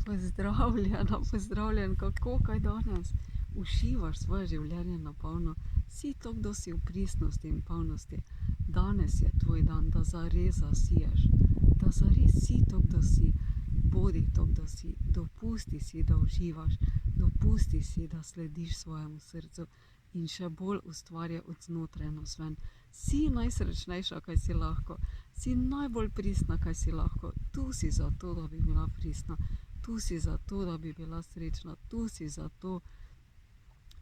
Pozdravljena, pozdravljen, kako kaj danes? Uživaš svoje življenje na polno, si to, kdo si v pristnosti in polnosti. Danes je tvoj dan, da zares zasiješ, da zares si to, kdo si. Bodi to, kdo si, dopusti si, da uživaš, dopusti si, da slediš svojemu srcu in še bolj ustvarja od znotraj navzven. Si najsrečnejša, kaj si lahko, si najbolj pristna, kaj si lahko. Tu si zato, da bi bila pristna, tu si zato, da bi bila srečna, tu si zato,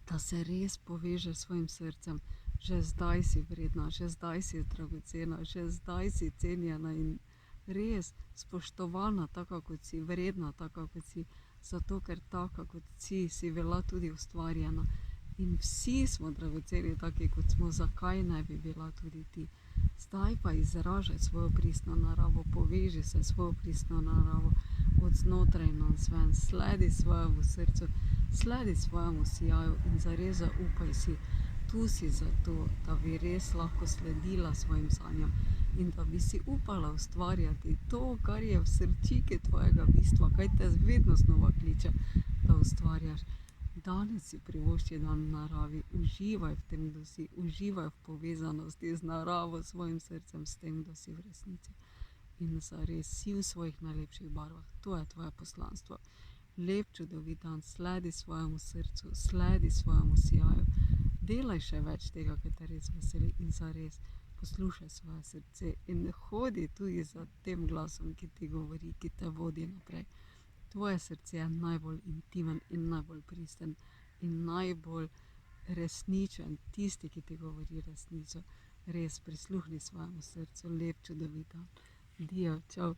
da se res povežeš s svojim srcem. Že zdaj si vredna, že zdaj si dragocena, že zdaj si cenjena in res spoštovana, taka kot si, vredna, taka kot si, zato ker taka kot si, si bila tudi ustvarjena. In vsi smo dragoceni, taki kot smo, zakaj ne bi bila tudi ti. Zdaj pa izražaj svojo pristno naravo, poveži se s svojo pristno naravo od znotraj navzven, sledi svojemu srcu, sledi svojemu sijaju in zares zaupaj si. Tu si zato, da bi res lahko sledila svojim sanjam in da bi si upala ustvarjati to, kar je v srčiki tvojega bistva, kaj te vedno znova kliče, da ustvarjaš. Danes si privošči dan v naravi, uživaj v tem, kdo si, uživaj v povezanosti z naravo, s svojim srcem, s tem, kdo si v resnici. In zares si v svojih najlepših barvah, to je tvoje poslanstvo. Lep, čudovit dan, sledi svojemu srcu, sledi svojemu sijaju. Delaj še več tega, kar te res veseli in zares poslušaj svoje srce in hodi tudi za tem glasom, ki ti govori, ki te vodi naprej. Tvoje srce je najbolj intimen in najbolj pristen in najbolj resničen, tisti, ki ti govori resnico. Res prisluhni svojemu srcu, lep, čudovit dan. Dio, čau.